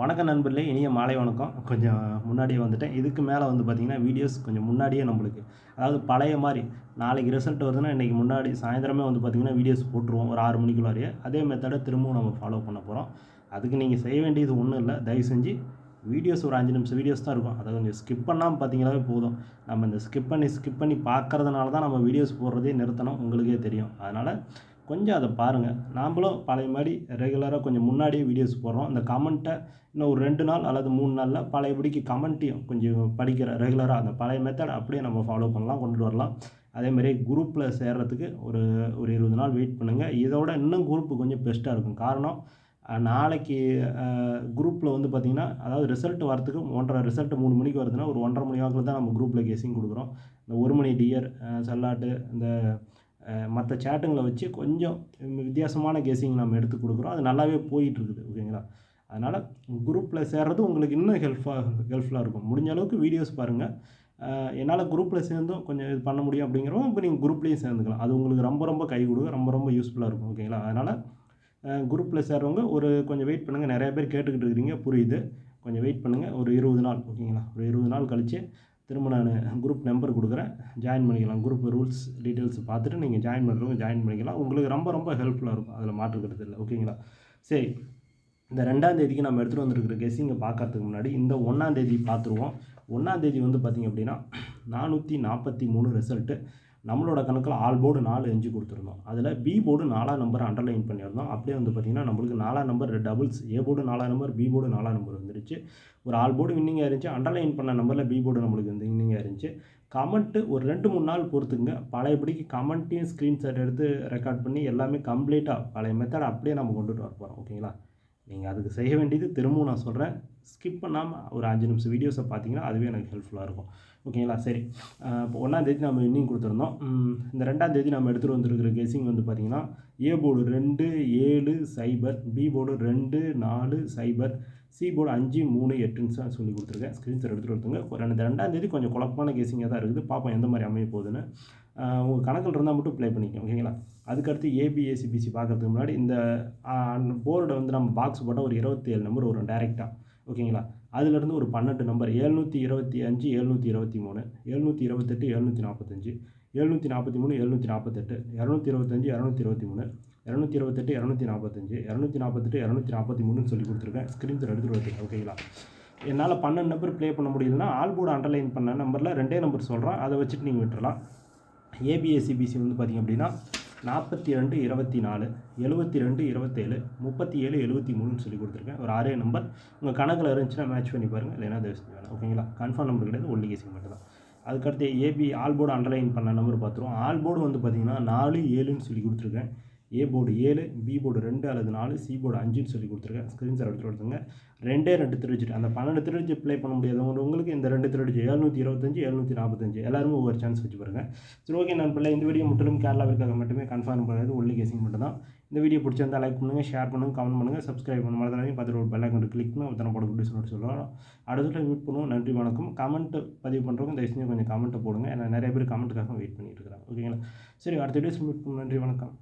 வணக்கம் நண்பர்களே, இனிய மாலை வணக்கம். கொஞ்சம் முன்னாடியே வந்துட்டேன். இதுக்கு மேலே வந்து பார்த்திங்கன்னா, வீடியோஸ் கொஞ்சம் முன்னாடியே நம்மளுக்கு அதாவது பழைய மாரி நாளைக்கு ரிசல்ட் வருதுன்னா, இன்றைக்கி முன்னாடி சாயந்தரமே வந்து பார்த்திங்கன்னா வீடியோஸ் போட்டுருவோம் ஒரு 6 மணிக்குள்ளாரையே. அதே மெத்தடை திரும்பவும் நம்ம ஃபாலோ பண்ண போகிறோம். அதுக்கு நீங்கள் செய்ய வேண்டியது ஒன்றும் இல்லை. தயவு செஞ்சு வீடியோஸ் ஒரு 5 நிமிஷம் வீடியோஸ் தான் இருக்கும். அதை கொஞ்சம் ஸ்கிப் பண்ணாமல் பார்த்தீங்கன்னாவே போதும். நம்ம இந்த ஸ்கிப் பண்ணி பார்க்கறதுனால தான் நம்ம வீடியோஸ் போடுறதே நிறுத்தணும். உங்களுக்கே தெரியும். அதனால் கொஞ்சம் அதை பாருங்கள். நாம்ளும் பழைய மாதிரி ரெகுலராக கொஞ்சம் முன்னாடியே வீடியோஸ் போடுறோம். இந்த கமெண்ட்டை இன்னும் ஒரு 2 நாள் அல்லது 3 நாளில் பழையபடிக்கு கமெண்ட்டையும் கொஞ்சம் படிக்கிற ரெகுலராக அந்த பழைய மெத்தட் அப்படியே நம்ம ஃபாலோ பண்ணலாம், கொண்டுட்டு வரலாம். அதேமாதிரி குரூப்பில் சேர்கிறதுக்கு ஒரு 20 நாள் வெயிட் பண்ணுங்கள். இதோட இன்னும் குரூப்பு கொஞ்சம் பெஸ்ட்டாக இருக்கும். காரணம், நாளைக்கு குரூப்பில் வந்து பார்த்திங்கன்னா, அதாவது ரிசல்ட் வரத்துக்கு 1:30 ரிசல்ட் 3 மணிக்கு வருதுன்னா, ஒரு 1:30 மணி வாக்கில் தான் நம்ம குரூப்பில் கெஸ்ஸிங் கொடுக்குறோம். இந்த 1 மணி டியர், சல்லாட்டு, இந்த மற்ற சேட்டுங்களை வச்சு கொஞ்சம் வித்தியாசமான கெஸ்ஸிங் நம்ம எடுத்து கொடுக்குறோம். அது நல்லாவே போயிட்டுருக்குது. ஓகேங்களா? அதனால் குரூப்பில் சேர்றது உங்களுக்கு இன்னும் ஹெல்ப்ஃபுல்லாக இருக்கும். முடிஞ்ச அளவுக்கு வீடியோஸ் பாருங்கள். என்னால் குரூப்பில் சேர்ந்தும் கொஞ்சம் இது பண்ண முடியும் அப்படிங்கிறவங்க இப்போ நீங்கள் குரூப்லேயும் சேர்ந்துக்கலாம். அது உங்களுக்கு ரொம்ப ரொம்ப கை கொடுக்கும், ரொம்ப ரொம்ப யூஸ்ஃபுல்லாக இருக்கும். ஓகேங்களா? அதனால் குரூப்பில் சேர்றவங்க கொஞ்சம் வெயிட் பண்ணுங்கள். நிறைய பேர் கேட்டுக்கிட்டு இருக்கிறீங்க, புரியுது. கொஞ்சம் வெயிட் பண்ணுங்கள். ஒரு 20 நாள். ஓகேங்களா? ஒரு 20 நாள் கழித்து திரும்ப நான் குரூப் நம்பர் கொடுக்குறேன், ஜாயின் பண்ணிக்கலாம். குரூப் ரூல்ஸ் டீட்டெயில்ஸ் பார்த்துட்டு நீங்கள் ஜாயின் பண்ணுறவங்க ஜாயின் பண்ணிக்கலாம். உங்களுக்கு ரொம்ப ரொம்ப ஹெல்ப்ஃபுல்லாக இருக்கும். அதில் மாற்றுக்கிறது இல்லை. ஓகேங்களா? சரி, இந்த 2ஆம் தேதிக்கு நம்ம எடுத்துகிட்டு வந்துருக்கிற கெஸ்ஸிங்கை பார்க்கறதுக்கு முன்னாடி இந்த 1ஆம் தேதி பார்த்துருவோம். 1ஆம் தேதி வந்து பார்த்திங்க அப்படின்னா 443 ரிசல்ட்டு. நம்மளோட கணக்கில் ஆல் போர்டு 4 எஞ்சி கொடுத்துருந்தோம். அதில் பி போர்டு 4ஆம் நம்பர் அண்டர்லைன் பண்ணியிருந்தோம். அப்படியே வந்து பார்த்திங்கன்னா நம்மளுக்கு 4ஆம் நம்பர் டபுள்ஸ், ஏ போர்டு 4ஆம் நம்பர், பி போர்டு 4ஆம் நம்பர் வந்துருச்சு. ஒரு ஆல் போர்டு வின்னிங்காக இருந்துச்சு. அண்டர்லைன் பண்ண நம்பரில் பி போர்டு நம்மளுக்கு வந்து வின்னிங்காக இருந்துச்சு. கமெண்ட்டு ஒரு 2-3 நாள் பொறுத்துங்க. பழையபடிக்கு கமெண்ட்டையும் ஸ்க்ரீன்ஷாட் எடுத்து ரெக்கார்ட் பண்ணி எல்லாமே கம்ப்ளீட்டாக பழைய மெத்தட் அப்படியே நம்ம கொண்டுட்டு வர போகிறோம். ஓகேங்களா? நீங்கள் அதுக்கு செய்ய வேண்டியது திரும்பவும் நான் சொல்கிறேன், ஸ்கிப் பண்ணாமல் ஒரு 5 நிமிஷம் வீடியோஸை பார்த்தீங்கன்னா அதுவே எனக்கு ஹெல்ப்ஃபுல்லாக இருக்கும். ஓகேங்களா? சரி, இப்போ 1ஆம் தேதி நம்ம வின்னிங் கொடுத்துருந்தோம். இந்த 2ஆம் தேதி நம்ம எடுத்துகிட்டு வந்துருக்கிற கெஸ்ஸிங் வந்து பார்த்திங்கன்னா, A board 2 7 0, B board 2 4 0, C board 5 3 8ன்னு சொல்லி கொடுத்துருக்கேன். ஸ்க்ரீன்ஷாட் எடுத்துகிட்டு வந்துங்க. இந்த 2ஆம் தேதி கொஞ்சம் குழப்பமான கெஸ்ஸிங்காக தான் இருக்குது. பார்ப்போம் எந்த மாதிரி அமைய போகுதுன்னு. உங்கள் கணக்கில் இருந்தால் மட்டும் ப்ளே பண்ணிக்கோங்க. ஓகேங்களா? அதுக்கடுத்து ஏபிஏசிபிசி பார்க்குறதுக்கு முன்னாடி இந்த போர்டை வந்து நம்ம பாக்ஸ் போட்டால் ஒரு 27 நம்பர் வரும் டேரெக்டாக. ஓகேங்களா? அதிலேருந்து ஒரு 12 நம்பர் 725 723 728 745 743 748 225 223 228 245 248 243 சொல்லி கொடுத்துருக்கேன். ஸ்க்ரீன்ஷாட் எடுத்துகிட்டு வந்துருக்கேன். ஓகேங்களா? என்னால் 12 நம்பர் ப்ளே பண்ண முடியலன்னா ஆல் போர்டு அண்டர்லைன் பண்ண நம்பரில் 2 நம்பர் சொல்கிறேன், அதை வச்சுட்டு நீங்கள் விட்டுறலாம். ஏபிஎஸ்சிபிசி வந்து பார்த்திங்க அப்படின்னா 42 24 72 27 37 73 சொல்லி கொடுத்துருக்கேன். ஒரு 6 நம்பர் உங்கள் கணக்கில் இருந்துச்சுன்னா மேட்ச் பண்ணி பாருங்கள், இல்லைன்னா தயவு செஞ்சு வேணாம். ஓகேங்களா? கன்ஃபார்ம் நம்பர் கிடையாது, ஒன்லி கெஸ்ஸிங் மட்டும் தான். அதுக்கடுத்து ஏபி ஆல் போர்டு அண்டர்லைன் பண்ண நம்பர் பார்த்துருவோம். ஆல் போர்டு வந்து பார்த்திங்கன்னா 4 7ன்னு சொல்லி கொடுத்துருக்கேன். ஏ போர்டு 7, பி போர்டு 2 அல்லது 4, சி போர்டு 5ன்னு சொல்லி கொடுத்துருக்கேன். ஸ்க்ரீன்ஷாட் எடுத்துங்க. 2 திருடிச்சிட்டு அந்த 12 திருடிச்சு ப்ளே பண்ண முடியாதவங்க உங்களுக்கு இந்த 2 திருடிச்சு 725 745 எல்லாருமே ஒவ்வொரு சான்ஸ் வச்சு பாருங்கள். சரி, ஓகே நண்பர்களே, இந்த வீடியோ முற்றிலும் கேரளாவிற்காக மட்டுமே, கன்ஃபார்ம் பண்ணது ஒன்லி கெஸ்ஸிங் மட்டும் தான். இந்த வீடியோ பிடிச்சிருந்தா லைக் பண்ணுங்கள், ஷேர் பண்ணுங்கள், கமெண்ட் பண்ணுங்கள், சப்ஸ்கிரைப் பண்ண மாதிரி பார்த்துட்டு ஒரு பெல் ஐக்கான் கிளிக் பண்ணி ஒருத்தனை போட குட்டி சொல்லலாம். அடுத்த மீட் பண்ணுவோம். நன்றி, வணக்கம். கமெண்ட் பதிவு பண்ணுறவங்க தயவு செஞ்சு கொஞ்சம் கமெண்ட்டை போடுங்க. ஏன்னா நிறைய பேர் கமெண்ட்டுக்காக வெயிட் பண்ணிட்டு இருக்கிறாங்க. ஓகேங்களா? சரி, அடுத்த வீடியோஸ் மீட் பண்ணுவோம். நன்றி, வணக்கம்.